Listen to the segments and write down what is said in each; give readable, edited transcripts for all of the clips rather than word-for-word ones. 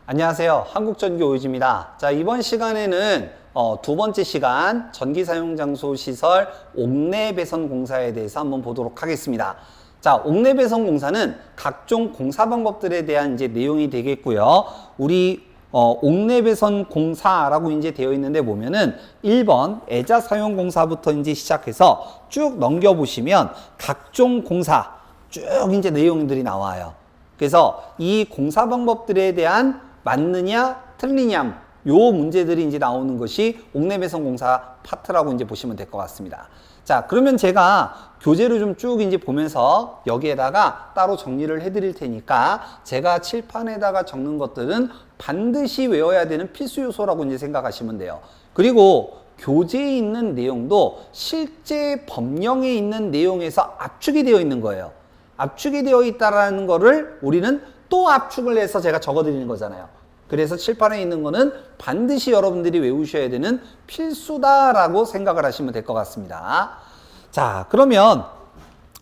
안녕하세요. 한국전기오유지입니다. 자, 이번 시간에는 두 번째 시간 전기사용장소 시설 옥내배선 공사에 대해서 한번 보도록 하겠습니다. 자, 옥내배선 공사는 각종 공사 방법들에 대한 이제 내용이 되겠고요. 우리 옥내배선 공사라고 이제 되어 있는데 보면은 1번 애자 사용 공사부터 이제 시작해서 쭉 넘겨보시면 각종 공사 쭉 이제 내용들이 나와요. 그래서 이 공사 방법들에 대한 맞느냐 틀리냐 요 문제들이 이제 나오는 것이 옥내배선 공사 파트라고 이제 보시면 될 것 같습니다. 자, 그러면 제가 교재를 좀 쭉 이제 보면서 여기에다가 따로 정리를 해 드릴 테니까 제가 칠판에다가 적는 것들은 반드시 외워야 되는 필수 요소라고 이제 생각하시면 돼요. 그리고 교재에 있는 내용도 실제 법령에 있는 내용에서 압축이 되어 있는 거예요. 압축이 되어 있다라는 거를 우리는 또 압축을 해서 제가 적어 드리는 거잖아요. 그래서 칠판에 있는 거는 반드시 여러분들이 외우셔야 되는 필수다라고 생각을 하시면 될 것 같습니다. 자, 그러면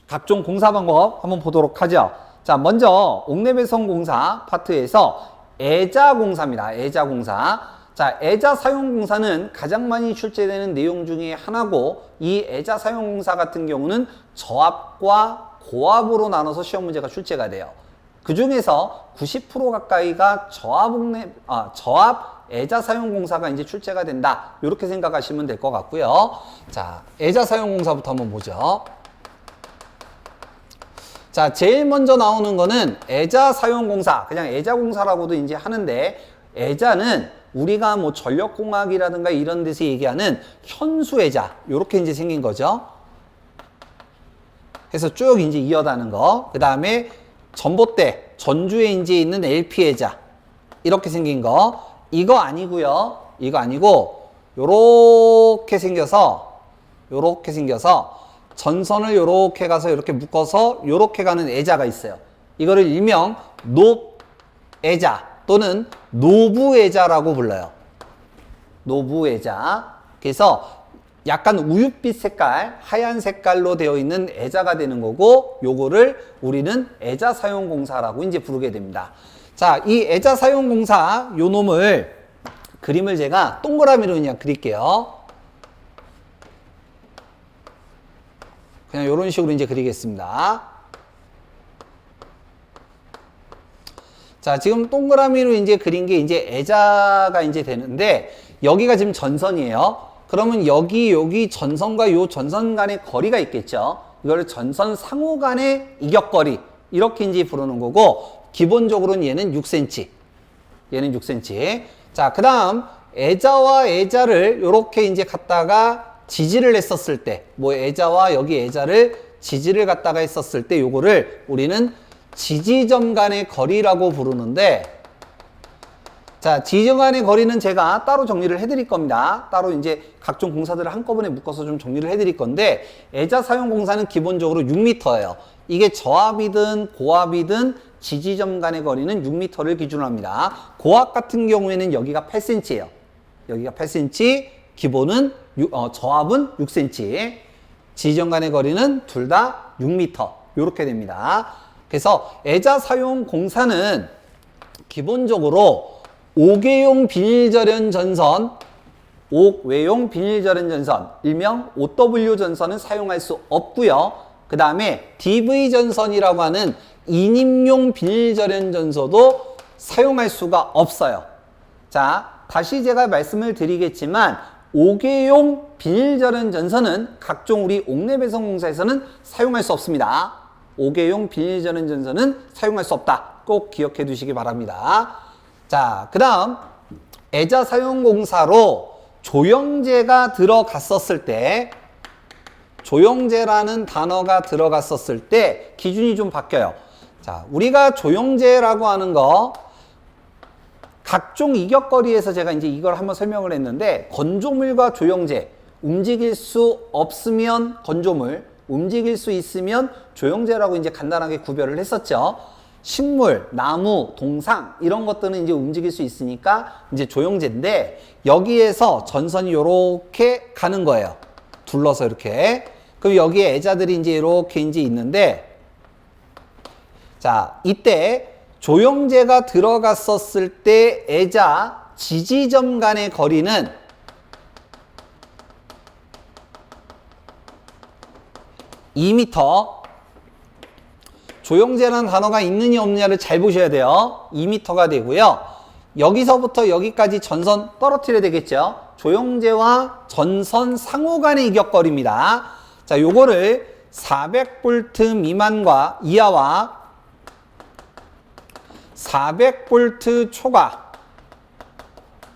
각종 공사 방법 한번 보도록 하죠. 자, 먼저 옥내배선 공사 파트에서 애자 공사입니다. 애자 공사. 자, 애자 사용 공사는 가장 많이 출제되는 내용 중에 하나고, 이 애자 사용 공사 같은 경우는 저압과 고압으로 나눠서 시험 문제가 출제가 돼요. 그 중에서 90% 가까이가 저압 애자 사용 공사가 이제 출제가 된다. 이렇게 생각하시면 될 것 같고요. 자, 애자 사용 공사부터 한번 보죠. 자, 제일 먼저 나오는 거는 애자 사용 공사. 그냥 애자 공사라고도 이제 하는데, 애자는 우리가 뭐 전력공학이라든가 이런 데서 얘기하는 현수 애자. 요렇게 이제 생긴 거죠. 해서 쭉 이제 이어다는 거. 그 다음에 전봇대, 전주에 이제 있는 LP 애자. 이렇게 생긴 거. 이거 아니고요. 이거 아니고, 요렇게 생겨서 전선을 요렇게 가서 이렇게 묶어서 요렇게 가는 애자가 있어요. 이거를 일명 높애자 또는 노부애자라고 불러요. 노부애자. 그래서 약간 우윳빛 색깔, 하얀 색깔로 되어 있는 애자가 되는 거고, 요거를 우리는 애자 사용 공사라고 이제 부르게 됩니다. 자, 이 애자 사용 공사 요 놈을 그림을 제가 동그라미로 그냥 그릴게요. 그냥 요런 식으로 이제 그리겠습니다. 자, 지금 동그라미로 이제 그린 게 이제 애자가 이제 되는데, 여기가 지금 전선이에요. 그러면 여기 전선과 요 전선 간의 거리가 있겠죠. 이걸 전선 상호 간의 이격거리 이렇게 이제 부르는 거고, 기본적으로는 얘는 6cm. 얘는 6cm. 자, 그 다음 애자와 애자를 요렇게 이제 갖다가 지지를 했었을 때, 뭐 애자와 여기 애자를 지지를 갖다가 했었을 때 요거를 우리는 지지점 간의 거리라고 부르는데, 자, 지지점 간의 거리는 제가 따로 정리를 해드릴 겁니다. 따로 이제 각종 공사들을 한꺼번에 묶어서 좀 정리를 해드릴 건데, 애자 사용 공사는 기본적으로 6m예요. 이게 저압이든 고압이든 지지점 간의 거리는 6m를 기준으로 합니다. 고압 같은 경우에는 여기가 8cm예요. 여기가 8cm, 기본은 저압은 6cm, 지지점 간의 거리는 둘 다 6m. 이렇게 됩니다. 그래서 애자 사용 공사는 기본적으로 옥외용 비닐절연 전선, 옥외용 비닐절연 전선, 일명 OW 전선은 사용할 수 없고요. 그 다음에 DV 전선이라고 하는 인임용 비닐절연 전소도 사용할 수가 없어요. 자, 다시 제가 말씀을 드리겠지만, 옥외용 비닐절연 전선은 각종 우리 옥내배선 공사에서는 사용할 수 없습니다. 옥외용 비닐절연 전선은 사용할 수 없다. 꼭 기억해 두시기 바랍니다. 자, 그 다음 애자 사용 공사로 조영제가 들어갔었을 때, 조영제라는 단어가 들어갔었을 때 기준이 좀 바뀌어요. 자, 우리가 조영제라고 하는 거, 각종 이격거리에서 제가 이제 이걸 한번 설명을 했는데, 건조물과 조영제, 움직일 수 없으면 건조물, 움직일 수 있으면 조영제라고 이제 간단하게 구별을 했었죠. 식물, 나무, 동상 이런 것들은 이제 움직일 수 있으니까 이제 조영제인데, 여기에서 전선이 요렇게 가는 거예요. 둘러서 이렇게. 그럼 여기에 애자들이 이제 이렇게 이제 있는데, 자, 이때 조형제가 들어갔었을 때 애자 지지점 간의 거리는 2m. 조형제라는 단어가 있느냐 없느냐를 잘 보셔야 돼요. 2m가 되고요. 여기서부터 여기까지 전선 떨어뜨려야 되겠죠. 조형제와 전선 상호 간의 이격거리입니다. 자, 요거를 400V 미만과 이하와 400V 초과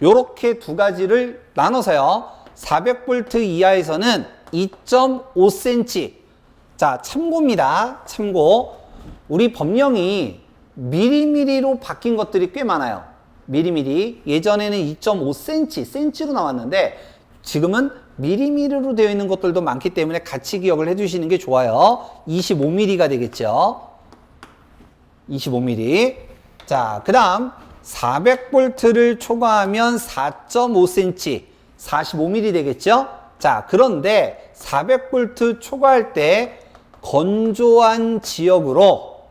요렇게 두 가지를 나눠서요. 400V 이하에서는 2.5cm. 자, 참고입니다. 참고. 우리 법령이 미리미리로 바뀐 것들이 꽤 많아요. 미리미리. 예전에는 2.5cm, 센치로 나왔는데 지금은 미리미리로 되어 있는 것들도 많기 때문에 같이 기억을 해주시는 게 좋아요. 25mm가 되겠죠. 25mm. 자, 그 다음 400V를 초과하면 4.5cm, 45mm 되겠죠. 자, 그런데 400V 초과할 때 건조한 지역으로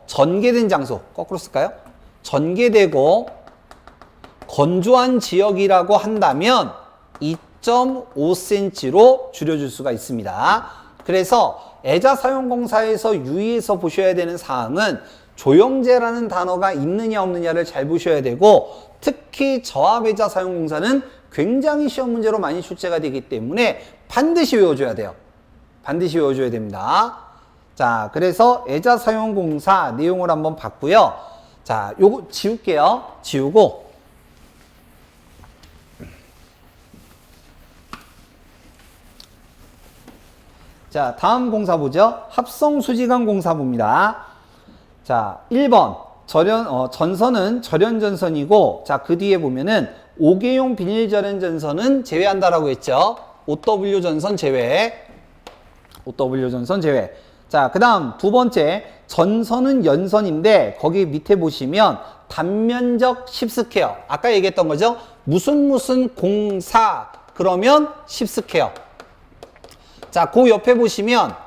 전개된 장소, 거꾸로 쓸까요? 전개되고 건조한 지역이라고 한다면 2.5cm로 줄여줄 수가 있습니다. 그래서 애자 사용공사에서 유의해서 보셔야 되는 사항은 조형제라는 단어가 있느냐 없느냐를 잘 보셔야 되고, 특히 저압애자 사용공사는 굉장히 시험 문제로 많이 출제가 되기 때문에 반드시 외워줘야 돼요. 반드시 외워줘야 됩니다. 자, 그래서 애자 사용공사 내용을 한번 봤고요. 자, 요거 지울게요. 지우고 자, 다음 공사 보죠. 합성수지관 공사 봅니다. 자, 1번 전선은 절연전선이고, 자, 그 뒤에 보면은 5개용 비닐절연전선은 제외한다라고 했죠. OW 전선 제외. OW 전선 제외. 자, 그 다음 두 번째, 전선은 연선인데 거기 밑에 보시면 단면적 10스퀘어. 아까 얘기했던 거죠. 무슨 공사 그러면 10스퀘어. 자, 그 옆에 보시면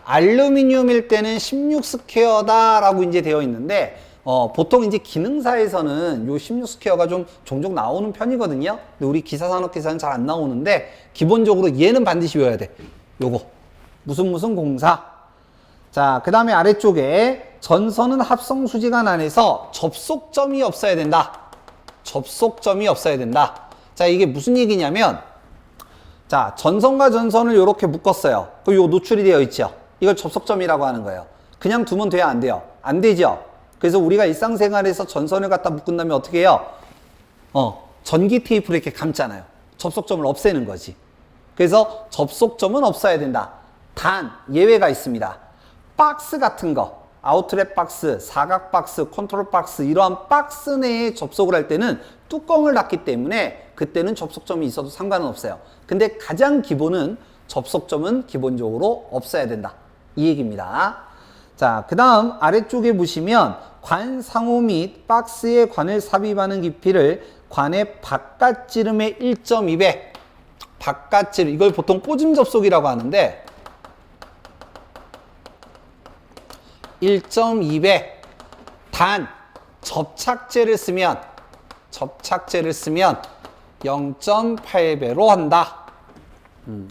알루미늄일 때는 16스퀘어다 라고 이제 되어 있는데, 보통 이제 기능사에서는 요 16스퀘어가 좀 종종 나오는 편이거든요. 근데 우리 기사산업기사는 잘 안 나오는데, 기본적으로 얘는 반드시 외워야 돼. 요거. 무슨 공사. 자, 그 다음에 아래쪽에 전선은 합성수지관 안에서 접속점이 없어야 된다. 접속점이 없어야 된다. 자, 이게 무슨 얘기냐면, 자, 전선과 전선을 이렇게 묶었어요. 그리고 요 노출이 되어 있죠. 이걸 접속점이라고 하는 거예요. 그냥 두면 돼요, 안 돼요? 안 되죠. 그래서 우리가 일상생활에서 전선을 갖다 묶은 다음에 어떻게 해요? 전기 테이프로 이렇게 감잖아요. 접속점을 없애는 거지. 그래서 접속점은 없어야 된다. 단 예외가 있습니다. 박스 같은 거, 아웃렛 박스, 사각 박스, 컨트롤 박스, 이러한 박스 내에 접속을 할 때는 뚜껑을 닫기 때문에 그때는 접속점이 있어도 상관은 없어요. 근데 가장 기본은 접속점은 기본적으로 없어야 된다. 이 얘기입니다. 자, 그 다음 아래쪽에 보시면 관 상호 및 박스에 관을 삽입하는 깊이를 관의 바깥지름의 1.2배. 바깥지름, 이걸 보통 꽂음 접속이라고 하는데 1.2배. 단 접착제를 쓰면 0.8배로 한다.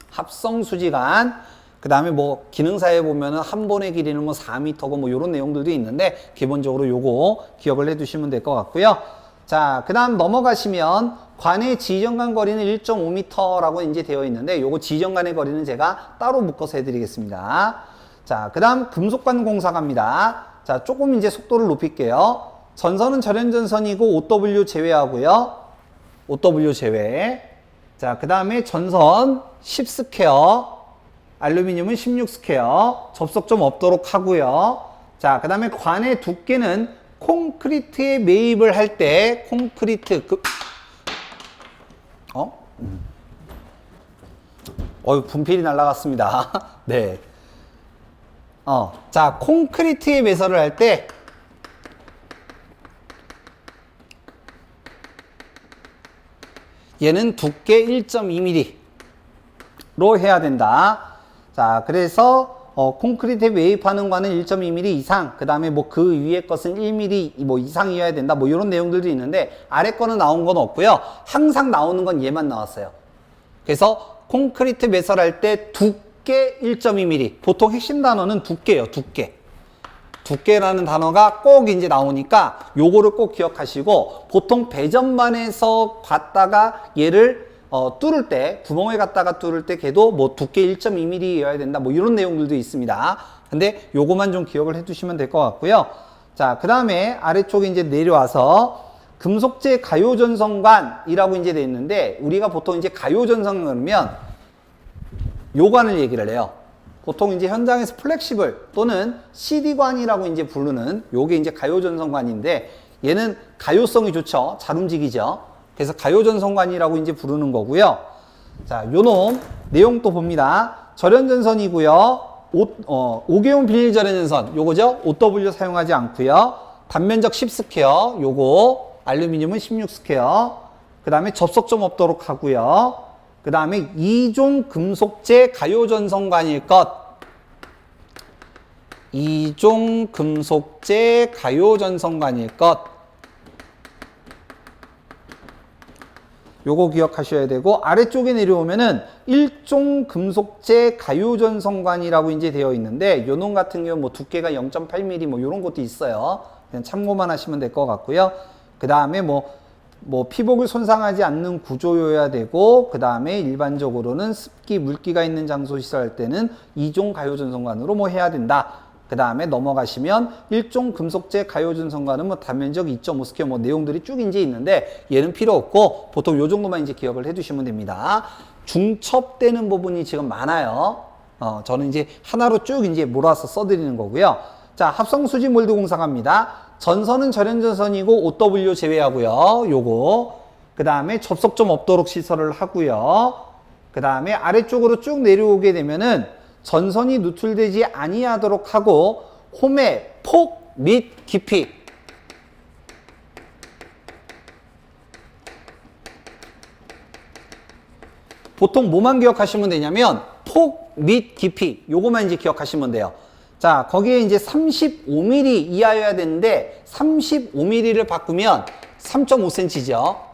합성수지관. 그 다음에 뭐 기능사에 보면은 한 번의 길이는 뭐 4m고 뭐 이런 내용들도 있는데, 기본적으로 요거 기억을 해 두시면 될 것 같고요. 자, 그 다음 넘어가시면 관의 지점 간 거리는 1.5m라고 이제 되어 있는데, 요거 지점 간의 거리는 제가 따로 묶어서 해드리겠습니다. 자, 그 다음 금속관 공사 갑니다. 자, 조금 이제 속도를 높일게요. 전선은 절연전선이고 OW 제외하고요. OW 제외. 자, 그 다음에 전선 10스퀘어, 알루미늄은 16스퀘어, 접속점 없도록 하고요. 자, 그 다음에 관의 두께는 콘크리트에 매입을 할 때 콘크리트 분필이 날아갔습니다. 네. 자, 콘크리트에 매설을 할 때 얘는 두께 1.2mm로 해야 된다. 자, 그래서 콘크리트에 매입하는 관은 1.2mm 이상, 그 다음에 뭐 그 위에 것은 1mm 뭐 이상이어야 된다, 뭐 이런 내용들도 있는데, 아래 거는 나온 건 없고요. 항상 나오는 건 얘만 나왔어요. 그래서 콘크리트 매설할 때 두께 1.2mm. 보통 핵심 단어는 두께예요, 두께. 두께라는 단어가 꼭 이제 나오니까 요거를 꼭 기억하시고, 보통 배전반에서 갖다가 얘를 뚫을 때, 구멍을 갖다가 뚫을 때 걔도 뭐 두께 1.2mm여야 된다, 뭐 이런 내용들도 있습니다. 근데 요거만 좀 기억을 해 두시면 될 것 같고요. 자, 그 다음에 아래쪽에 이제 내려와서 금속재 가요전선관이라고 이제 돼 있는데, 우리가 보통 이제 가요전선 그러면 요관을 얘기를 해요. 보통 이제 현장에서 플렉시블 또는 CD관이라고 이제 부르는 요게 이제 가요전선관인데, 얘는 가요성이 좋죠. 잘 움직이죠. 그래서 가요전선관이라고 이제 부르는 거고요. 자, 요놈 내용 또 봅니다. 절연전선이고요. 5개온 비닐 절연전선 요거죠. OW 사용하지 않고요. 단면적 10스퀘어 요거, 알루미늄은 16스퀘어. 그 다음에 접속점 없도록 하고요. 그 다음에 2종 금속재 가요전선관일 것. 2종 금속재 가요전선관일 것. 요거 기억하셔야 되고, 아래쪽에 내려오면은 1종 금속재 가요전선관이라고 이제 되어 있는데, 요놈 같은 경우 뭐 두께가 0.8mm 뭐 요런 것도 있어요. 그냥 참고만 하시면 될 것 같고요. 그 다음에 뭐 피복을 손상하지 않는 구조여야 되고, 그 다음에 일반적으로는 습기, 물기가 있는 장소 시설할 때는 2종 가요전선관으로 뭐 해야 된다. 그 다음에 넘어가시면 1종 금속재 가요전선관은 뭐 단면적 2.5스퀘어 뭐 내용들이 쭉 이제 있는데, 얘는 필요 없고 보통 요 정도만 이제 기억을 해 두시면 됩니다. 중첩되는 부분이 지금 많아요. 저는 이제 하나로 쭉 이제 몰아서 써드리는 거고요. 자, 합성수지 몰드 공사갑니다. 전선은 절연전선이고 OW 제외하고요. 요거. 그 다음에 접속점 없도록 시설을 하고요. 그 다음에 아래쪽으로 쭉 내려오게 되면은 전선이 누출되지 아니하도록 하고, 홈의 폭 및 깊이. 보통 뭐만 기억하시면 되냐면 폭 및 깊이 요거만 이제 기억하시면 돼요. 자, 거기에 이제 35mm 이하여야 되는데 35mm를 바꾸면 3.5cm죠.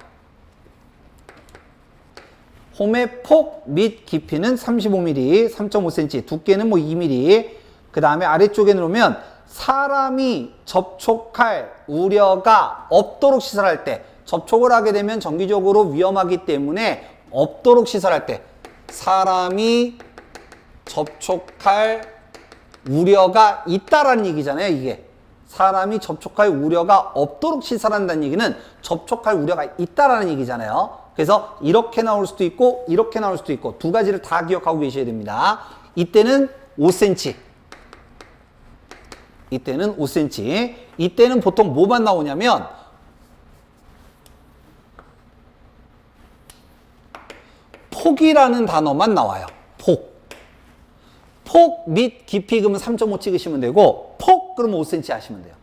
홈의 폭 및 깊이는 35mm, 3.5cm, 두께는 뭐 2mm. 그 다음에 아래쪽에 놓으면 사람이 접촉할 우려가 없도록 시설할 때, 접촉을 하게 되면 정기적으로 위험하기 때문에 없도록 시설할 때, 사람이 접촉할 우려가 있다라는 얘기잖아요, 이게. 사람이 접촉할 우려가 없도록 시설한다는 얘기는 접촉할 우려가 있다라는 얘기잖아요. 그래서 이렇게 나올 수도 있고 이렇게 나올 수도 있고 두 가지를 다 기억하고 계셔야 됩니다. 이때는 5cm. 이때는 5cm. 이때는 보통 뭐만 나오냐면 폭이라는 단어만 나와요. 폭 및 깊이 그러면 3.5 찍으시면 되고, 폭 그러면 5cm 하시면 돼요.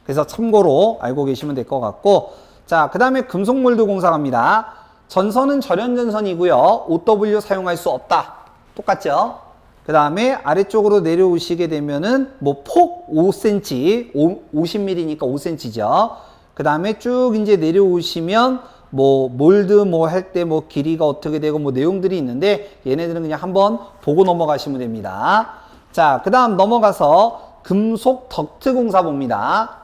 그래서 참고로 알고 계시면 될 것 같고, 자, 그 다음에 금속몰드 공사갑니다. 전선은 절연전선이고요. OW 사용할 수 없다. 똑같죠? 그 다음에 아래쪽으로 내려오시게 되면은 뭐 폭 5cm, 50mm니까 5cm죠. 그 다음에 쭉 이제 내려오시면 뭐 몰드 뭐 할 때 뭐 길이가 어떻게 되고 뭐 내용들이 있는데, 얘네들은 그냥 한번 보고 넘어가시면 됩니다. 자, 그 다음 넘어가서 금속 덕트 공사 봅니다.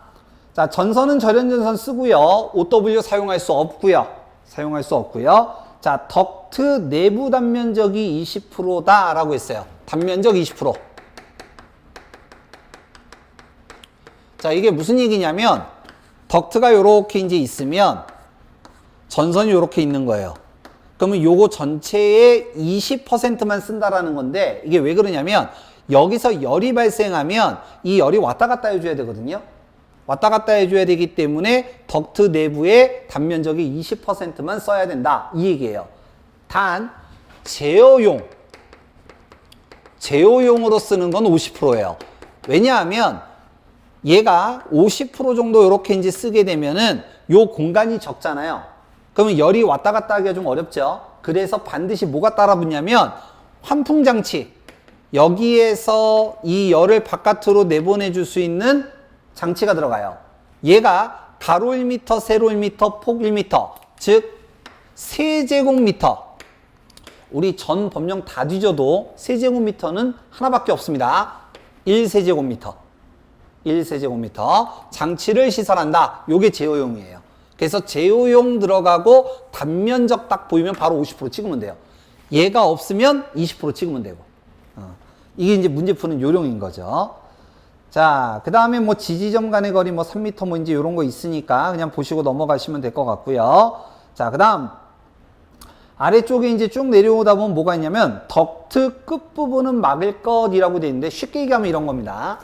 자, 전선은 절연전선 쓰고요. OW 사용할 수 없고요. 사용할 수 없고요. 자, 덕트 내부 단면적이 20%다 라고 했어요. 단면적 20%. 자, 이게 무슨 얘기냐면 덕트가 요렇게 이제 있으면 전선이 요렇게 있는 거예요. 그러면 요거 전체의 20%만 쓴다라는 건데, 이게 왜 그러냐면 여기서 열이 발생하면 이 열이 왔다 갔다 해줘야 되거든요. 왔다 갔다 해줘야 되기 때문에 덕트 내부의 단면적이 20%만 써야 된다, 이 얘기예요. 단 제어용으로 쓰는 건 50%예요. 왜냐하면 얘가 50% 정도 이렇게 이제 쓰게 되면은 요 공간이 적잖아요. 그러면 열이 왔다 갔다 하기가 좀 어렵죠. 그래서 반드시 뭐가 따라 붙냐면 환풍장치. 여기에서 이 열을 바깥으로 내보내 줄 수 있는 장치가 들어가요. 얘가 가로 1m, 세로 1m, 폭 1m, 즉 세제곱미터. 우리 전 법령 다 뒤져도 세제곱미터는 하나밖에 없습니다. 1세제곱미터. 1세제곱미터. 장치를 시설한다. 요게 제어용이에요. 그래서 제어용 들어가고 단면적 딱 보이면 바로 50% 찍으면 돼요. 얘가 없으면 20% 찍으면 되고. 이게 이제 문제 푸는 요령인 거죠. 자, 그 다음에 뭐 지지점 간의 거리 뭐 3m 뭐 이제 요런 거 있으니까 그냥 보시고 넘어가시면 될 것 같고요. 자, 그 다음. 아래쪽에 이제 쭉 내려오다 보면 뭐가 있냐면 덕트 끝부분은 막을 것이라고 되어 있는데 쉽게 얘기하면 이런 겁니다.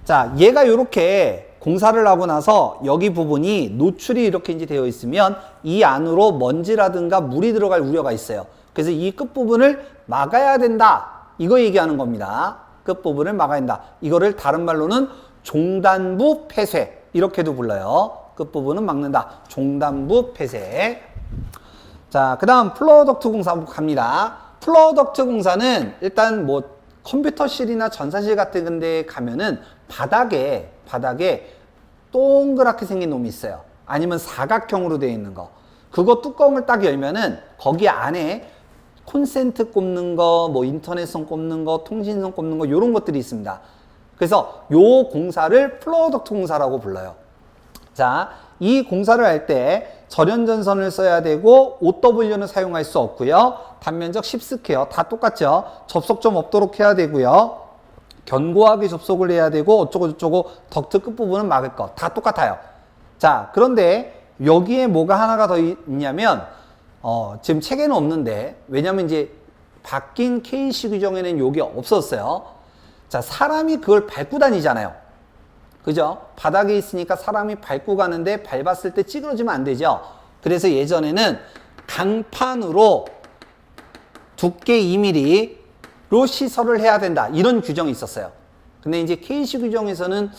자, 얘가 이렇게 공사를 하고 나서 여기 부분이 노출이 이렇게 이제 되어 있으면 이 안으로 먼지라든가 물이 들어갈 우려가 있어요. 그래서 이 끝부분을 막아야 된다. 이거 얘기하는 겁니다. 끝부분을 막아야 된다. 이거를 다른 말로는 종단부 폐쇄 이렇게도 불러요. 끝부분은 막는다. 종단부 폐쇄. 자, 그 다음 플로어덕트 공사 갑니다. 플로어덕트 공사는 일단 뭐 컴퓨터실이나 전사실 같은 데 가면은 바닥에 동그랗게 생긴 놈이 있어요. 아니면 사각형으로 되어 있는 거. 그거 뚜껑을 딱 열면은 거기 안에 콘센트 꼽는 거, 뭐 인터넷선 꼽는 거, 통신선 꼽는 거 요런 것들이 있습니다. 그래서 요 공사를 플로어덕트 공사라고 불러요. 자, 이 공사를 할 때 절연전선을 써야 되고 OW는 사용할 수 없고요. 단면적 10스퀘어 다 똑같죠. 접속점 없도록 해야 되고요. 견고하게 접속을 해야 되고 어쩌고저쩌고 덕트 끝부분은 막을 거 다 똑같아요. 자, 그런데 여기에 뭐가 하나가 더 있냐면 지금 책에는 없는데 왜냐면 이제 바뀐 KC 규정에는 요게 없었어요. 자, 사람이 그걸 밟고 다니잖아요. 그죠? 바닥에 있으니까 사람이 밟고 가는데 밟았을 때 찌그러지면 안 되죠. 그래서 예전에는 강판으로 두께 2mm로 시설을 해야 된다. 이런 규정이 있었어요. 근데 이제 KC 규정에서는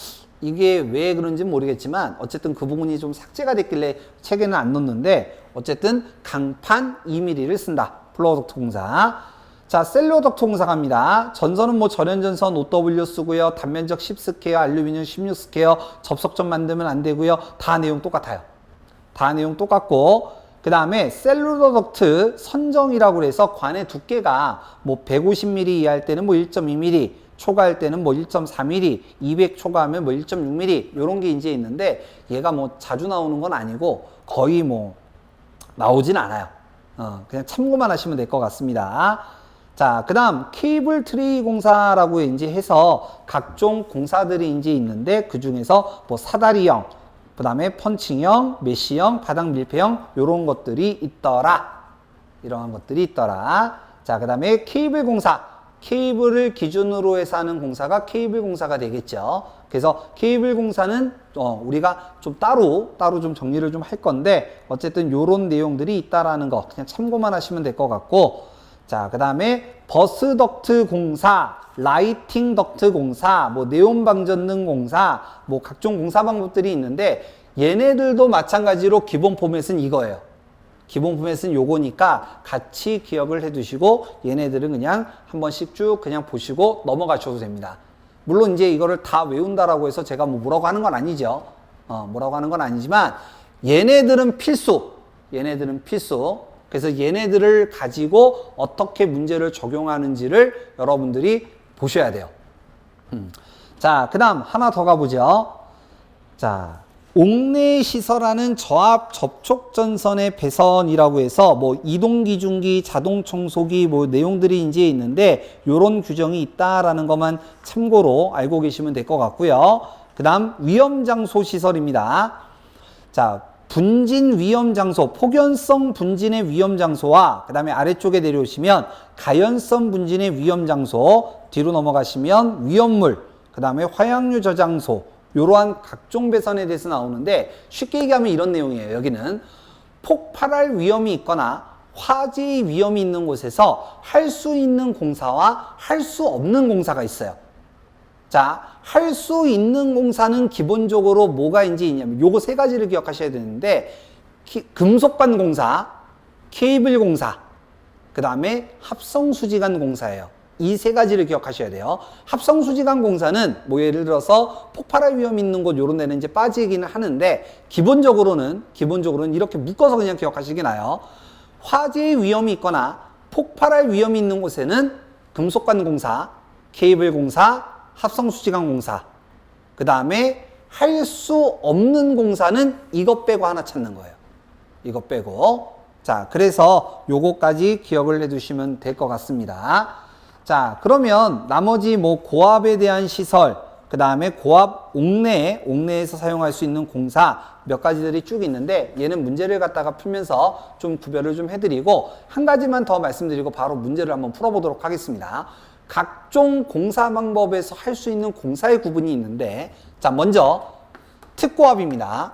이게 왜 그런지 모르겠지만 어쨌든 그 부분이 좀 삭제가 됐길래 책에는 안 넣었는데 어쨌든 강판 2mm를 쓴다. 플로어덕트 공사. 자, 셀로덕트 공사 갑니다. 전선은 뭐 절연전선 OW 쓰고요. 단면적 10스퀘어, 알루미늄 16스퀘어, 접속점 만들면 안 되고요. 다 내용 똑같아요. 다 내용 똑같고 그 다음에 셀루로덕트 선정이라고 해서 관의 두께가 뭐 150mm 이하일 때는 뭐 1.2mm, 초과할 때는 뭐 1.4mm, 200 초과하면 뭐 1.6mm 요런 게 이제 있는데 얘가 뭐 자주 나오는 건 아니고 거의 뭐 나오진 않아요. 그냥 참고만 하시면 될 것 같습니다. 자, 그 다음 케이블 트레이 공사라고 이제 해서 각종 공사들이 이제 있는데 그 중에서 뭐 사다리형, 그 다음에 펀칭형, 메쉬형, 바닥 밀폐형 요런 것들이 있더라. 이러한 것들이 있더라. 자, 그 다음에 케이블 공사. 케이블을 기준으로 해서 하는 공사가 케이블 공사가 되겠죠. 그래서 케이블 공사는 우리가 좀 따로 좀 정리를 좀 할 건데 어쨌든 요런 내용들이 있다라는 거 그냥 참고만 하시면 될 것 같고 자, 그 다음에 버스 덕트 공사, 라이팅 덕트 공사, 뭐 네온 방전등 공사, 뭐 각종 공사 방법들이 있는데 얘네들도 마찬가지로 기본 포맷은 이거예요. 기본 포맷은 요거니까 같이 기억을 해 두시고 얘네들은 그냥 한 번씩 쭉 그냥 보시고 넘어가셔도 됩니다. 물론 이제 이거를 다 외운다라고 해서 제가 뭐 뭐라고 하는 건 아니죠. 뭐라고 하는 건 아니지만 얘네들은 필수. 얘네들은 필수. 그래서 얘네들을 가지고 어떻게 문제를 적용하는지를 여러분들이 보셔야 돼요. 자, 그 다음 하나 더 가보죠. 자, 옥내 시설하는 저압 접촉 전선의 배선이라고 해서 뭐 이동 기중기, 자동 청소기 뭐 내용들이 이제 있는데 요런 규정이 있다라는 것만 참고로 알고 계시면 될 것 같고요. 그 다음 위험 장소 시설입니다. 자, 분진 위험 장소, 폭연성 분진의 위험 장소와 그 다음에 아래쪽에 내려오시면 가연성 분진의 위험 장소, 뒤로 넘어가시면 위험물, 그 다음에 화약류 저장소, 이러한 각종 배선에 대해서 나오는데 쉽게 얘기하면 이런 내용이에요. 여기는 폭발할 위험이 있거나 화재의 위험이 있는 곳에서 할 수 있는 공사와 할 수 없는 공사가 있어요. 자, 할 수 있는 공사는 기본적으로 뭐가 이제 있냐면 요거 세 가지를 기억하셔야 되는데 금속관 공사, 케이블 공사, 그 다음에 합성수지관 공사예요. 이 세 가지를 기억하셔야 돼요. 합성수지관 공사는 뭐 예를 들어서 폭발할 위험이 있는 곳 요런 데는 이제 빠지기는 하는데 기본적으로는 이렇게 묶어서 그냥 기억하시기 나요. 화재의 위험이 있거나 폭발할 위험이 있는 곳에는 금속관 공사, 케이블 공사, 합성수지관 공사, 그 다음에 할 수 없는 공사는 이것 빼고 하나 찾는 거예요. 이것 빼고. 자, 그래서 요거까지 기억을 해두시면 될 것 같습니다. 자, 그러면 나머지 뭐 고압에 대한 시설, 그 다음에 고압 옥내에서 사용할 수 있는 공사 몇 가지들이 쭉 있는데 얘는 문제를 갖다가 풀면서 좀 구별을 좀 해드리고 한 가지만 더 말씀드리고 바로 문제를 한번 풀어보도록 하겠습니다. 각종 공사 방법에서 할 수 있는 공사의 구분이 있는데 자, 먼저 특고압입니다.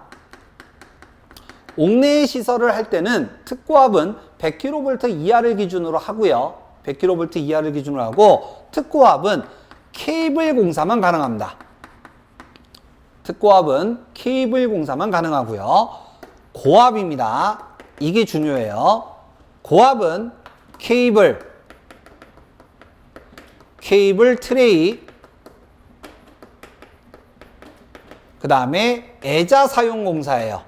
옥내의 시설을 할 때는 특고압은 100kV 이하를 기준으로 하고요. 100kV 이하를 기준으로 하고 특고압은 케이블 공사만 가능합니다. 특고압은 케이블 공사만 가능하고요. 고압입니다. 이게 중요해요. 고압은 케이블 트레이, 그 다음에 애자 사용 공사예요.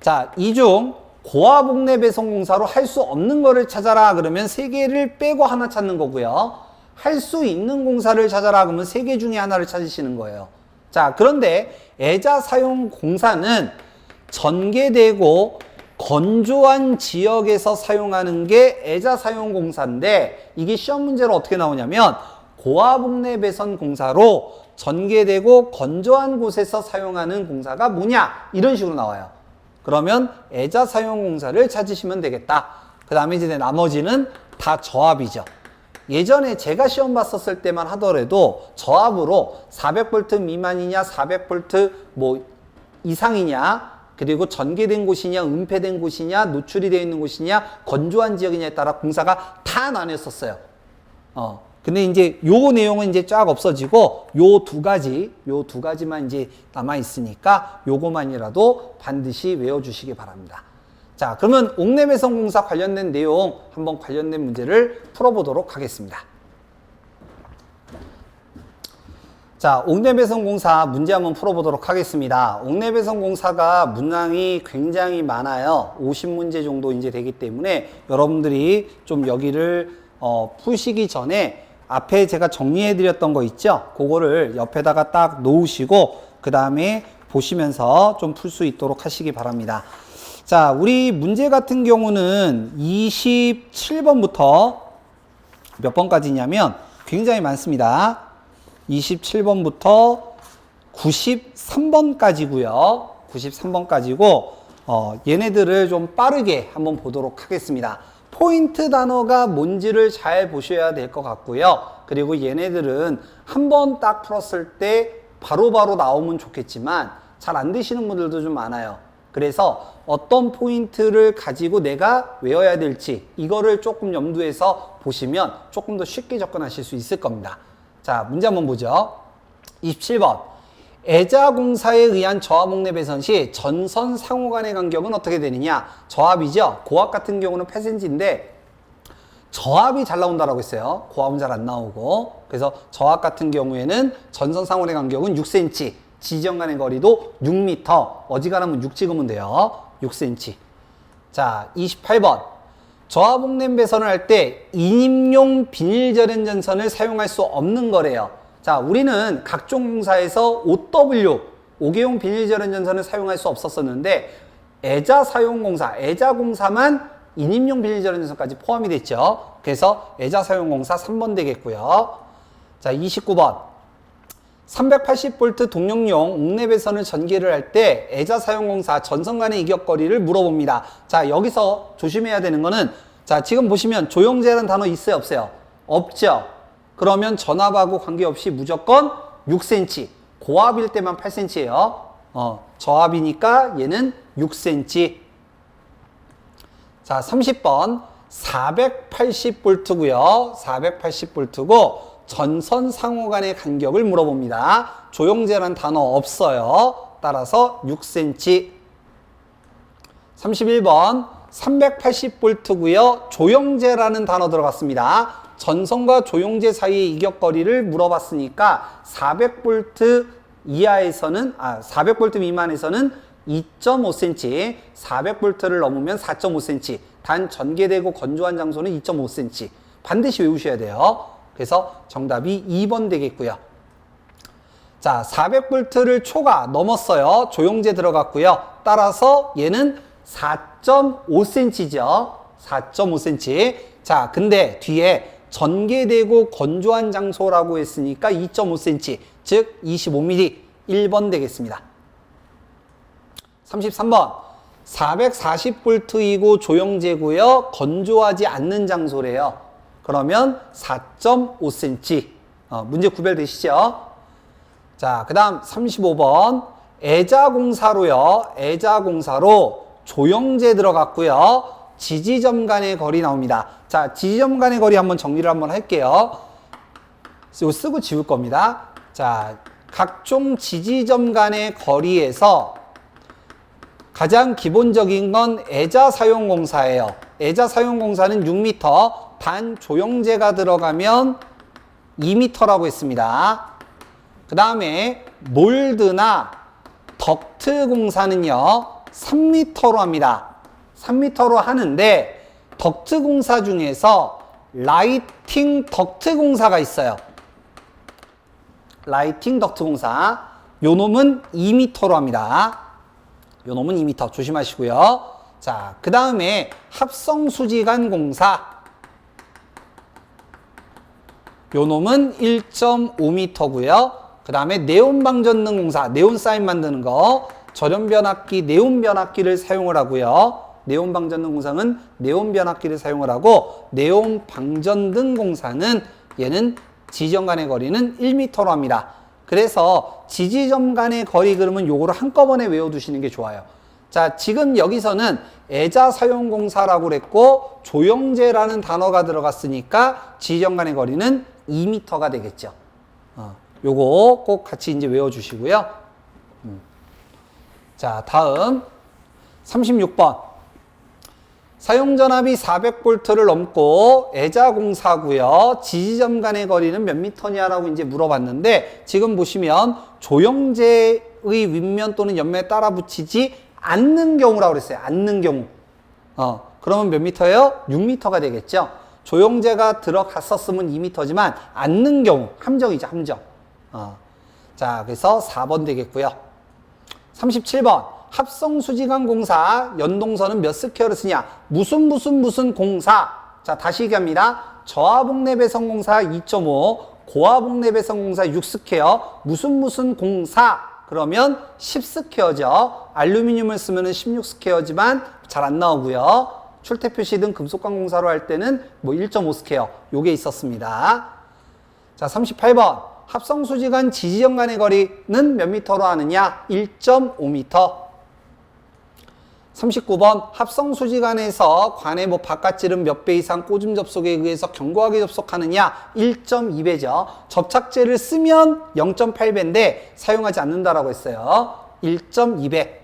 자, 이 중 고압 옥내 배선 공사로 할 수 없는 거를 찾아라 그러면 세 개를 빼고 하나 찾는 거고요. 할 수 있는 공사를 찾아라 그러면 세 개 중에 하나를 찾으시는 거예요. 자, 그런데 애자 사용 공사는 전개되고 건조한 지역에서 사용하는 게 애자 사용 공사인데 이게 시험 문제로 어떻게 나오냐면 고압 옥내 배선 공사로 전개되고 건조한 곳에서 사용하는 공사가 뭐냐 이런 식으로 나와요. 그러면 애자 사용 공사를 찾으시면 되겠다. 그 다음에 이제 나머지는 다 저압이죠. 예전에 제가 시험 봤었을 때만 하더라도 저압으로 400V 미만이냐 400V 뭐 이상이냐 그리고 전개된 곳이냐 은폐된 곳이냐 노출이 되어 있는 곳이냐 건조한 지역이냐에 따라 공사가 다 나뉘었었어요. 근데 이제 요 내용은 이제 쫙 없어지고 요 두 가지만 이제 남아 있으니까 요거만이라도 반드시 외워주시기 바랍니다. 자, 그러면 옥내 배선 공사 관련된 내용 한번 관련된 문제를 풀어보도록 하겠습니다. 자, 옥내 배선 공사 문제 한번 풀어보도록 하겠습니다. 옥내 배선 공사가 문항이 굉장히 많아요. 50문제 정도 이제 되기 때문에 여러분들이 좀 여기를 푸시기 전에 앞에 제가 정리해 드렸던 거 있죠? 그거를 옆에다가 딱 놓으시고 그 다음에 보시면서 좀 풀 수 있도록 하시기 바랍니다. 자, 우리 문제 같은 경우는 27번부터 몇 번까지냐면 굉장히 많습니다. 27번부터 93번까지고요. 93번까지고 얘네들을 좀 빠르게 한번 보도록 하겠습니다. 포인트 단어가 뭔지를 잘 보셔야 될 것 같고요. 그리고 얘네들은 한번 딱 풀었을 때 바로바로 나오면 좋겠지만 잘 안 되시는 분들도 좀 많아요. 그래서 어떤 포인트를 가지고 내가 외워야 될지 이거를 조금 염두에서 보시면 조금 더 쉽게 접근하실 수 있을 겁니다. 자, 문제 한번 보죠. 27번. 애자공사에 의한 저압 옥내 배선 시 전선 상호 간의 간격은 어떻게 되느냐? 저압이죠. 고압 같은 경우는 8cm인데 저압이 잘 나온다라고 했어요. 고압은 잘 안 나오고. 그래서 저압 같은 경우에는 전선 상호 간의 간격은 6cm, 지점 간의 거리도 6m. 어지간하면 6 찍으면 돼요. 6cm. 자, 28번. 저압 옥내 배선을 할 때 인입용 비닐 절연 전선을 사용할 수 없는 거래요. 자, 우리는 각종 공사에서 OW, 5개용 비닐 절연 전선을 사용할 수 없었었는데 애자 사용 공사, 애자 공사만 인입용 비닐 절연 전선까지 포함이 됐죠. 그래서 애자 사용 공사 3번 되겠고요. 자, 29번. 380V 동력용 옥내 배선을 전개를 할 때 애자 사용 공사 전선 간의 이격거리를 물어봅니다. 자, 여기서 조심해야 되는 거는 자, 지금 보시면 조영제라는 단어 있어요, 없어요? 없죠. 그러면 전압하고 관계없이 무조건 6cm. 고압일 때만 8cm예요. 저압이니까 얘는 6cm. 자, 30번 480V고요. 480V고 전선 상호 간의 간격을 물어봅니다. 조영제라는 단어 없어요. 따라서 6cm. 31번 380V고요. 조영제라는 단어 들어갔습니다. 전선과 조영제 사이의 이격거리를 물어봤으니까 400V 이하에서는 400V 미만에서는 2.5cm, 400V를 넘으면 4.5cm, 단 전개되고 건조한 장소는 2.5cm. 반드시 외우셔야 돼요. 그래서 정답이 2번 되겠고요. 자, 400V를 초과 넘었어요. 조영제 들어갔고요. 따라서 얘는 4.5cm죠. 4.5cm. 자, 근데 뒤에 전개되고 건조한 장소라고 했으니까 2.5cm, 즉 25mm. 1번 되겠습니다. 33번. 440V이고 조영제고요. 건조하지 않는 장소래요. 그러면 4.5cm. 문제 구별되시죠? 자, 그 다음 35번. 애자공사로요. 애자공사로 조영제 들어갔고요. 지지점 간의 거리 나옵니다. 자, 지지점 간의 거리 한번 정리를 한번 할게요. 이거 쓰고 지울 겁니다. 자, 각종 지지점 간의 거리에서 가장 기본적인 건 애자 사용공사예요. 애자 사용공사는 6m, 단 조영제가 들어가면 2m라고 했습니다. 그 다음에 몰드나 덕트 공사는요 3m로 합니다. 3m로 하는데 덕트 공사 중에서 라이팅 덕트 공사가 있어요. 라이팅 덕트 공사, 요 놈은 2m로 합니다. 요 놈은 2m 조심하시고요. 자, 그 다음에 합성수지관 공사, 요 놈은 1.5m고요. 그 다음에 네온방전등 공사, 네온 사인 만드는 거, 절연변압기, 네온변압기를 사용을 하고요. 네온방전등 공사는 네온변압기를 사용을 하고, 네온방전등 공사는 얘는 지지점 간의 거리는 1m로 합니다. 그래서 지지점 간의 거리 그러면 요거를 한꺼번에 외워두시는 게 좋아요. 자, 지금 여기서는 애자 사용 공사라고 그랬고 조영제라는 단어가 들어갔으니까 지지점 간의 거리는 2m가 되겠죠. 요거 꼭 같이 이제 외워주시고요. 자, 다음 36번. 사용전압이 400V를 넘고 애자공사고요. 지지점 간의 거리는 몇 미터냐라고 이제 물어봤는데 지금 보시면 조영제의 윗면 또는 옆면에 따라 붙이지 않는 경우라고 그랬어요. 않는 경우. 그러면 몇 미터예요? 6m가 되겠죠. 조영제가 들어갔었으면 2m지만 않는 경우, 함정이죠, 함정. 자, 그래서 4번 되겠고요. 37번. 합성수지관 공사, 연동선은 몇 스퀘어를 쓰냐? 무슨 공사. 자, 다시 얘기합니다. 저하복내배선 공사 2.5, 고하복내배선 공사 6스퀘어, 무슨 공사. 그러면 10스퀘어죠. 알루미늄을 쓰면 16스퀘어지만 잘 안 나오고요. 출퇴 표시 등 금속관 공사로 할 때는 뭐 1.5스퀘어 요게 있었습니다. 자, 38번. 합성수지관 지지점 간의 거리는 몇 미터로 하느냐? 1.5m. 39번. 합성수지관에서 관의 뭐 바깥지름 몇 배 이상 꽂음 접속에 의해서 견고하게 접속하느냐? 1.2배죠. 접착제를 쓰면 0.8배인데 사용하지 않는다라고 했어요. 1.2배.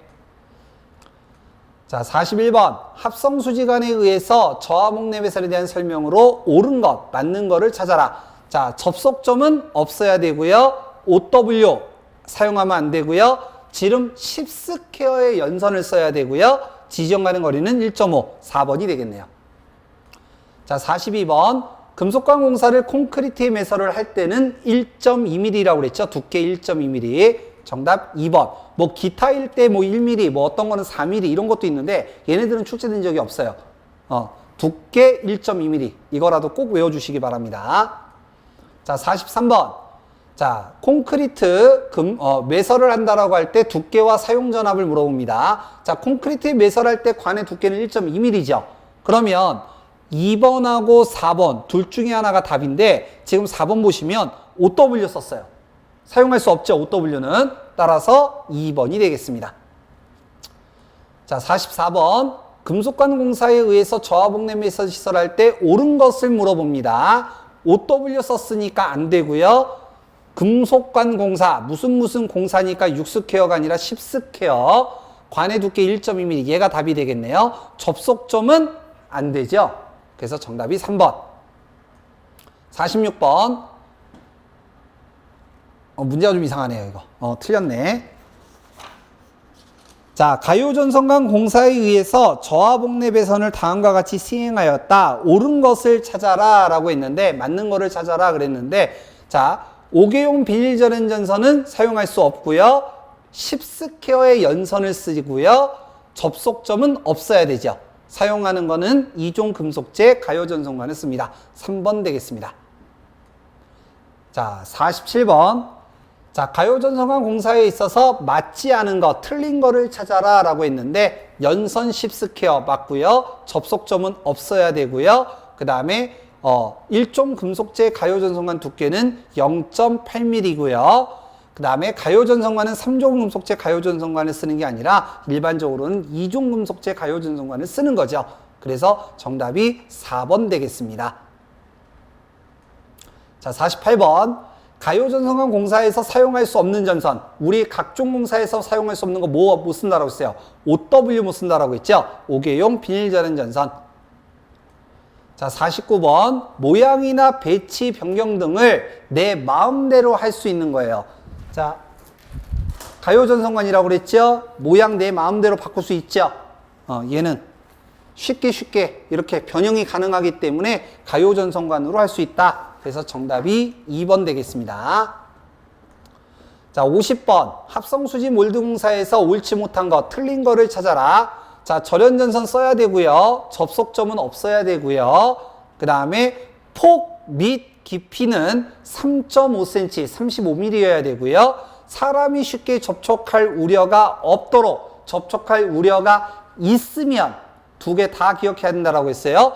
자, 41번. 합성수지관에 의해서 저하목내배선에 대한 설명으로 옳은 것, 맞는 거를 찾아라. 자, 접속점은 없어야 되고요. OW 사용하면 안 되고요. 지름 10스퀘어의 연선을 써야 되고요. 지지점 간의 거리는 1.5, 4번이 되겠네요. 자, 42번. 금속관 공사를 콘크리트에 매설을 할 때는 1.2mm라고 그랬죠. 두께 1.2mm. 정답 2번. 뭐 기타일 때 뭐 1mm, 뭐 어떤 거는 4mm 이런 것도 있는데 얘네들은 출제된 적이 없어요. 두께 1.2mm. 이거라도 꼭 외워주시기 바랍니다. 자, 43번. 자, 콘크리트 매설을 한다라고 할 때 두께와 사용 전압을 물어봅니다. 자, 콘크리트에 매설할 때 관의 두께는 1.2mm죠. 그러면 2번하고 4번 둘 중에 하나가 답인데 지금 4번 보시면 OW 썼어요. 사용할 수 없죠, OW는. 따라서 2번이 되겠습니다. 자, 44번. 금속관 공사에 의해서 저하복내 매설 시설할 때 옳은 것을 물어봅니다. OW 썼으니까 안 되고요. 금속관 공사, 무슨 공사니까 6스퀘어가 아니라 10스퀘어. 관의 두께 1.2mm. 얘가 답이 되겠네요. 접속점은 안 되죠. 그래서 정답이 3번. 46번. 문제가 좀 이상하네요, 이거. 틀렸네. 자, 가요전선관 공사에 의해서 저하복내 배선을 다음과 같이 시행하였다. 옳은 것을 찾아라 라고 했는데, 맞는 거를 찾아라 그랬는데, 자, 5개용 비닐전엔 전선은 사용할 수 없고요. 10스퀘어의 연선을 쓰고요. 접속점은 없어야 되죠. 사용하는 거는 2종 금속재 가요전선관을 씁니다. 3번 되겠습니다. 자, 47번. 자, 가요전선관 공사에 있어서 맞지 않은 거, 틀린 거를 찾아라 라고 했는데 연선 10스퀘어 맞고요. 접속점은 없어야 되고요. 그 다음에 1종 금속재 가요전선관 두께는 0.8mm고요. 그 다음에 가요전선관은 3종 금속재 가요전선관을 쓰는 게 아니라 일반적으로는 2종 금속재 가요전선관을 쓰는 거죠. 그래서 정답이 4번 되겠습니다. 자, 48번. 가요전선관 공사에서 사용할 수 없는 전선. 우리 각종 공사에서 사용할 수 없는 거 못 쓴다라고 했어요. OW 못 쓴다라고 했죠. 5개용 비닐전엔 전선. 자, 49번. 모양이나 배치 변경 등을 내 마음대로 할 수 있는 거예요. 자, 가요전선관이라고 그랬죠. 모양 내 마음대로 바꿀 수 있죠. 얘는 쉽게 이렇게 변형이 가능하기 때문에 가요전선관으로 할 수 있다. 그래서 정답이 2번 되겠습니다. 자, 50번. 합성수지 몰드 공사에서 옳지 못한 거, 틀린 거를 찾아라. 자, 절연전선 써야 되고요. 접속점은 없어야 되고요. 그 다음에 폭 및 깊이는 3.5cm, 35mm여야 되고요. 사람이 쉽게 접촉할 우려가 없도록 접촉할 우려가 있으면 두 개 다 기억해야 된다고 했어요.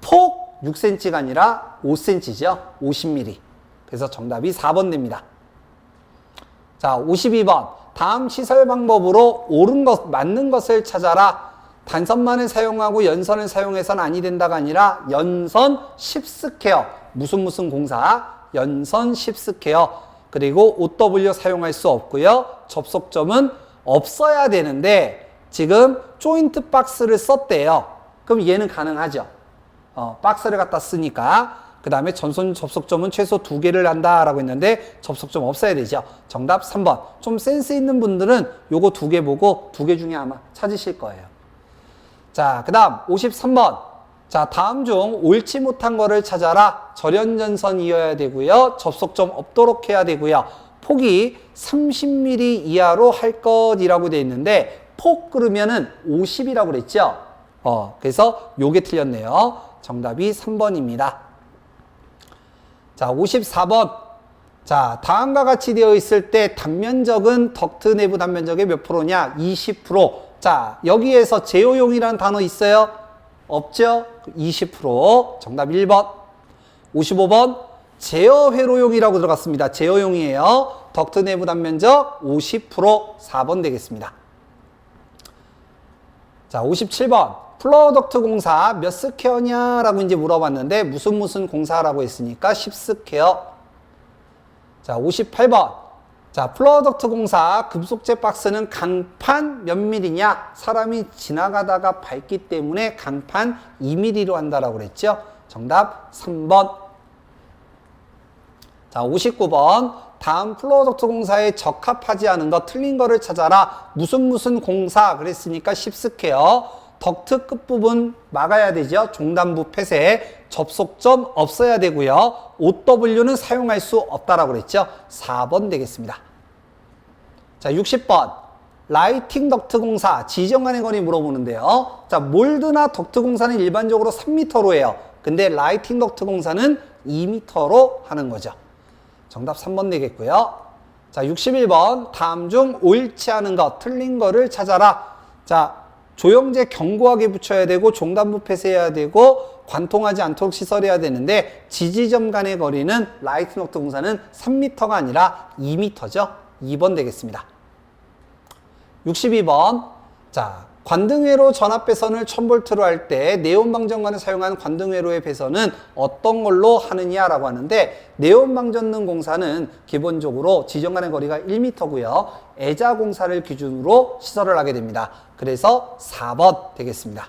폭 6cm가 아니라 5cm죠. 50mm. 그래서 정답이 4번 됩니다. 자, 52번. 다음 시설 방법으로 옳은 것, 맞는 것을 찾아라. 단선만을 사용하고 연선을 사용해서는 아니 된다가 아니라 연선 10스퀘어. 무슨 공사. 연선 10스퀘어. 그리고 OW 사용할 수 없고요. 접속점은 없어야 되는데 지금 조인트 박스를 썼대요. 그럼 얘는 가능하죠. 박스를 갖다 쓰니까. 그 다음에 전선 접속점은 최소 2개를 한다라고 했는데 접속점 없어야 되죠. 정답 3번. 좀 센스 있는 분들은 요거 2개 보고 2개 중에 아마 찾으실 거예요. 자, 그 다음 53번. 자, 다음 중 옳지 못한 거를 찾아라. 절연전선이어야 되고요. 접속점 없도록 해야 되고요. 폭이 30mm 이하로 할 것이라고 되어 있는데 폭 그러면은 50이라고 그랬죠. 그래서 요게 틀렸네요. 정답이 3번입니다. 자, 54번. 자, 다음과 같이 되어 있을 때 단면적은 덕트 내부 단면적의 몇 프로냐? 20%. 자, 여기에서 제어용이라는 단어 있어요? 없죠? 20%. 정답 1번. 55번. 제어 회로용이라고 들어갔습니다. 제어용이에요. 덕트 내부 단면적 50%. 4번 되겠습니다. 자, 57번. 플러덕트 공사 몇 스퀘어냐라고 이제 물어봤는데 무슨 공사라고 했으니까 10스퀘어. 자, 58번. 자, 플러덕트 공사 금속재 박스는 강판 몇 mm냐? 사람이 지나가다가 밟기 때문에 강판 2mm로 한다라고 그랬죠. 정답 3번. 자, 59번. 다음 플러덕트 공사에 적합하지 않은 거, 틀린 거를 찾아라. 무슨 공사 그랬으니까 10스퀘어. 덕트 끝부분 막아야 되죠. 종단부 폐쇄. 접속점 없어야 되고요. OW는 사용할 수 없다라고 그랬죠. 4번 되겠습니다. 자, 60번. 라이팅 덕트 공사 지정간의 거리 물어보는데요. 자, 몰드나 덕트 공사는 일반적으로 3m로 해요. 근데 라이팅 덕트 공사는 2m로 하는 거죠. 정답 3번 되겠고요. 자, 61번. 다음 중 옳지 않은 것, 틀린 거를 찾아라. 자, 조영제 견고하게 붙여야 되고 종단부 폐쇄해야 되고 관통하지 않도록 시설해야 되는데 지지점 간의 거리는 라이트 덕트 공사는 3m가 아니라 2m죠. 2번 되겠습니다. 62번. 자, 관등회로 전압 배선을 1000V로 할 때 네온방전관을 사용한 관등회로의 배선은 어떤 걸로 하느냐라고 하는데, 네온방전등 공사는 기본적으로 지점간의 거리가 1m고요. 애자 공사를 기준으로 시설을 하게 됩니다. 그래서 4번 되겠습니다.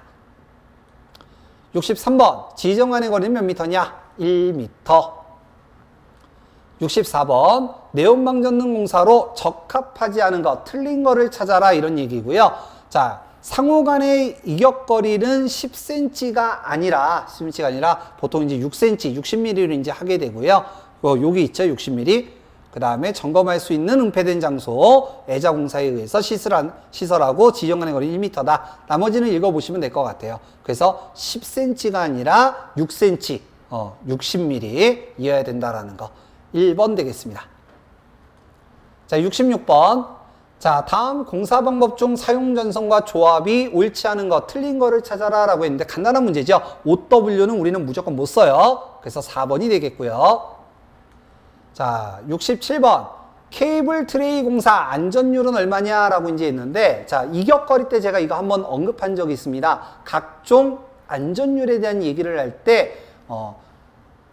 63번 지점간의 거리는 몇 미터냐? 1m. 64번 네온방전등 공사로 적합하지 않은 것, 틀린 거를 찾아라, 이런 얘기고요. 자, 상호 간의 이격거리는 10cm가 아니라 보통 이제 6cm, 60mm로 이제 하게 되고요. 여기 있죠, 60mm. 그 다음에 점검할 수 있는 응폐된 장소, 애자 공사에 의해서 시설하고 지정 간의 거리 1m다. 나머지는 읽어보시면 될 것 같아요. 그래서 10cm가 아니라 6cm, 60mm이어야 된다라는 거. 1번 되겠습니다. 자, 66번. 자, 다음 공사 방법 중 사용 전선과 조합이 옳지 않은 것, 틀린 거를 찾아라 라고 했는데 간단한 문제죠. OW는 우리는 무조건 못 써요. 그래서 4번이 되겠고요. 자, 67번. 케이블 트레이 공사 안전율은 얼마냐 라고 이제 했는데, 자, 이격거리 때 제가 이거 한번 언급한 적이 있습니다. 각종 안전율에 대한 얘기를 할 때,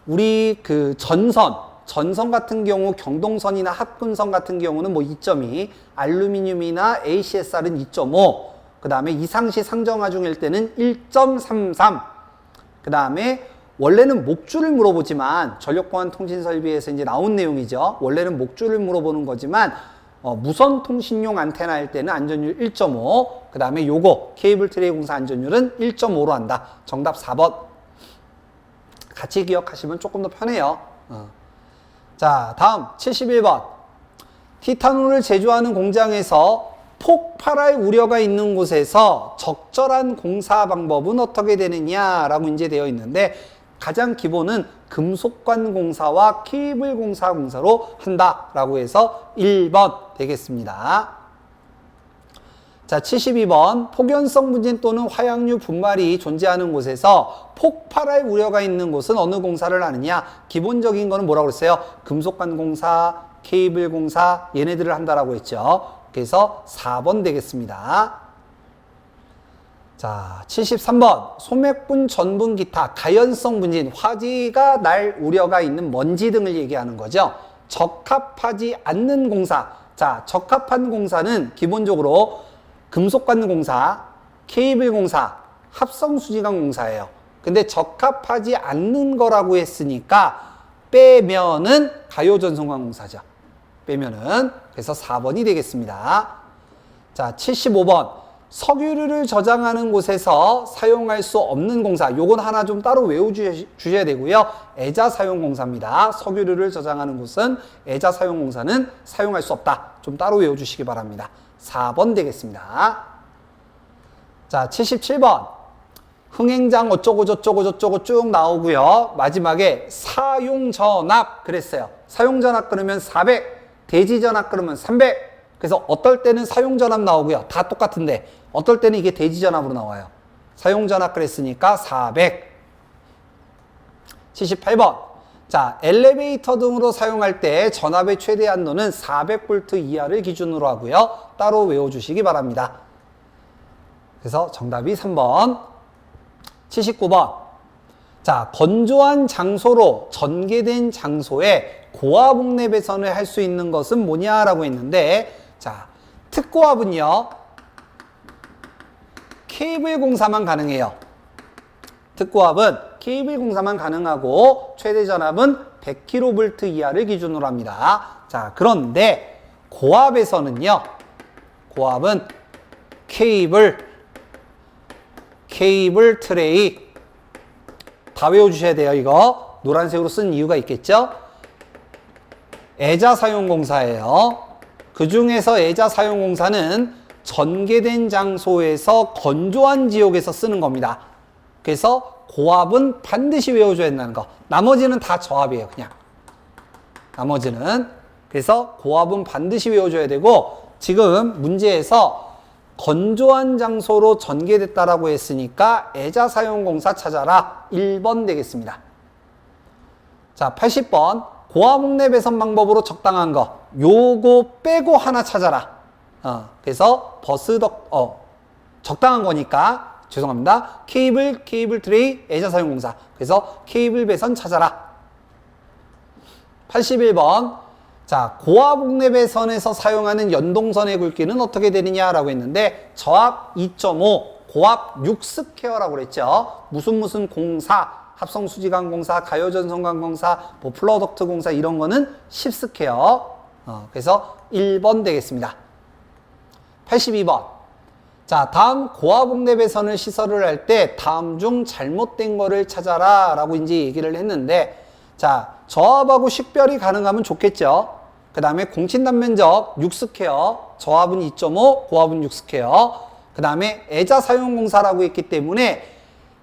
우리 그 전선 같은 경우 경동선이나 합금선 같은 경우는 뭐 2.2, 알루미늄이나 ACSR은 2.5, 그 다음에 이상시 상정하중일 때는 1.33, 그 다음에 원래는 목줄을 물어보지만 전력보안통신설비에서 이제 나온 내용이죠. 원래는 목줄을 물어보는 거지만 무선통신용 안테나일 때는 안전율 1.5, 그 다음에 요거 케이블 트레이 공사 안전율은 1.5로 한다. 정답 4번. 같이 기억하시면 조금 더 편해요. 자, 다음 71번. 티타놀을 제조하는 공장에서 폭발할 우려가 있는 곳에서 적절한 공사 방법은 어떻게 되느냐라고 이제 되어 있는데, 가장 기본은 금속관 공사와 케이블 공사로 한다라고 해서 1번 되겠습니다. 자, 72번. 폭연성 분진 또는 화약류 분말이 존재하는 곳에서 폭발할 우려가 있는 곳은 어느 공사를 하느냐? 기본적인 거는 뭐라고 그랬어요? 금속관 공사, 케이블 공사, 얘네들을 한다라고 했죠. 그래서 4번 되겠습니다. 자, 73번. 소맥분, 전분, 기타, 가연성 분진, 화재가 날 우려가 있는 먼지 등을 얘기하는 거죠. 적합하지 않는 공사. 자, 적합한 공사는 기본적으로 금속관 공사, 케이블 공사, 합성수지관 공사예요. 근데 적합하지 않는 거라고 했으니까 빼면은 가요전선관 공사죠. 빼면은. 그래서 4번이 되겠습니다. 자, 75번. 석유류를 저장하는 곳에서 사용할 수 없는 공사. 요건 하나 좀 따로 외워주셔야 되고요. 애자 사용 공사입니다. 석유류를 저장하는 곳은 애자 사용 공사는 사용할 수 없다. 좀 따로 외워주시기 바랍니다. 4번 되겠습니다. 자, 77번. 흥행장 어쩌고 쭉 나오고요. 마지막에 사용전압 그랬어요. 사용전압 그러면 400, 대지전압 그러면 300. 그래서 어떨 때는 사용전압 나오고요. 다 똑같은데 어떨 때는 이게 대지전압으로 나와요. 사용전압 그랬으니까 400. 78번. 자, 엘리베이터 등으로 사용할 때 전압의 최대 한도는 400V 이하를 기준으로 하고요. 따로 외워주시기 바랍니다. 그래서 정답이 3번. 79번. 자, 건조한 장소로 전개된 장소에 고압응내 배선을 할 수 있는 것은 뭐냐라고 했는데, 자, 특고압은요, 케이블 공사만 가능해요. 특고압은 케이블 공사만 가능하고 최대 전압은 100kV 이하를 기준으로 합니다. 자, 그런데 고압에서는요, 고압은 케이블 트레이 다 외워주셔야 돼요. 이거 노란색으로 쓴 이유가 있겠죠? 애자 사용 공사예요. 그 중에서 애자 사용 공사는 전개된 장소에서 건조한 지역에서 쓰는 겁니다. 그래서 고압은 반드시 외워줘야 된다는 거. 나머지는 다 저압이에요, 그냥. 나머지는. 그래서 고압은 반드시 외워줘야 되고, 지금 문제에서 건조한 장소로 전개됐다라고 했으니까 애자 사용 공사 찾아라. 1번 되겠습니다. 자, 80번. 고압응내 배선 방법으로 적당한 거. 요거 빼고 하나 찾아라. 그래서 적당한 거니까 죄송합니다. 케이블, 케이블 트레이, 애자 사용 공사. 그래서 케이블 배선 찾아라. 81번. 자, 고압 옥내 배선에서 사용하는 연동선의 굵기는 어떻게 되느냐라고 했는데 저압 2.5, 고압 6스퀘어라고 그랬죠. 무슨 공사, 합성수지관 공사, 가요전선관 공사, 뭐 플러덕트 공사 이런 거는 10스퀘어. 그래서 1번 되겠습니다. 82번. 자, 다음 고압 옥내 배선을 시설을 할 때 다음 중 잘못된 거를 찾아라 라고 이제 얘기를 했는데, 자, 저압하고 식별이 가능하면 좋겠죠. 그 다음에 공친단 면적 6스퀘어, 저압은 2.5, 고압은 6스퀘어. 그 다음에 애자 사용 공사라고 했기 때문에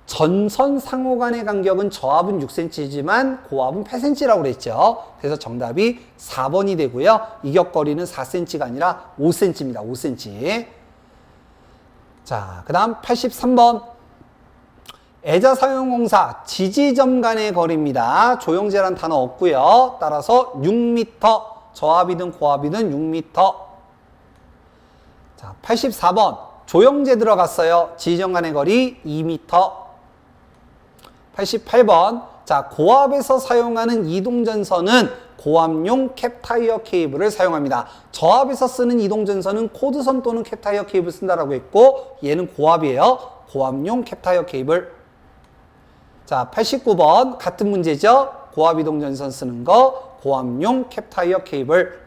전선 상호 간의 간격은 저압은 6cm지만 고압은 8cm라고 그랬죠. 그래서 정답이 4번이 되고요. 이격거리는 4cm가 아니라 5cm입니다. 5cm. 자, 그 다음 83번. 애자 사용 공사 지지점 간의 거리입니다. 조영제란 단어 없고요. 따라서 6m, 저압이든 고압이든 6m. 자, 84번. 조영제 들어갔어요. 지지점 간의 거리 2m. 88번. 자, 고압에서 사용하는 이동전선은 고압용 캡타이어 케이블을 사용합니다. 저압에서 쓰는 이동전선은 코드선 또는 캡타이어 케이블 쓴다라고 했고, 얘는 고압이에요. 고압용 캡타이어 케이블. 자, 89번 같은 문제죠. 고압 이동전선 쓰는 거 고압용 캡타이어 케이블.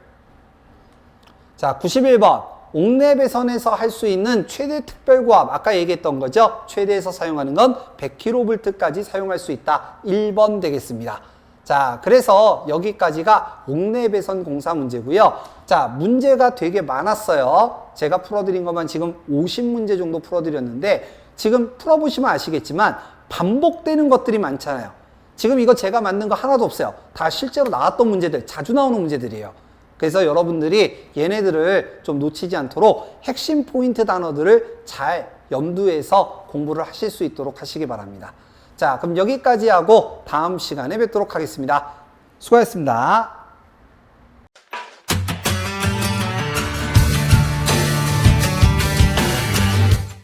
자, 91번 옥내 배선에서 할 수 있는 최대 특별고압, 아까 얘기했던 거죠. 최대에서 사용하는 건 100kV까지 사용할 수 있다. 1번 되겠습니다. 자, 그래서 여기까지가 옥내 배선 공사 문제고요. 자, 문제가 되게 많았어요. 제가 풀어드린 것만 지금 50문제 정도 풀어드렸는데, 지금 풀어보시면 아시겠지만 반복되는 것들이 많잖아요. 지금 이거 제가 만든 거 하나도 없어요. 다 실제로 나왔던 문제들, 자주 나오는 문제들이에요. 그래서 여러분들이 얘네들을 좀 놓치지 않도록 핵심 포인트 단어들을 잘 염두해서 공부를 하실 수 있도록 하시기 바랍니다. 자, 그럼 여기까지 하고 다음 시간에 뵙도록 하겠습니다. 수고하셨습니다.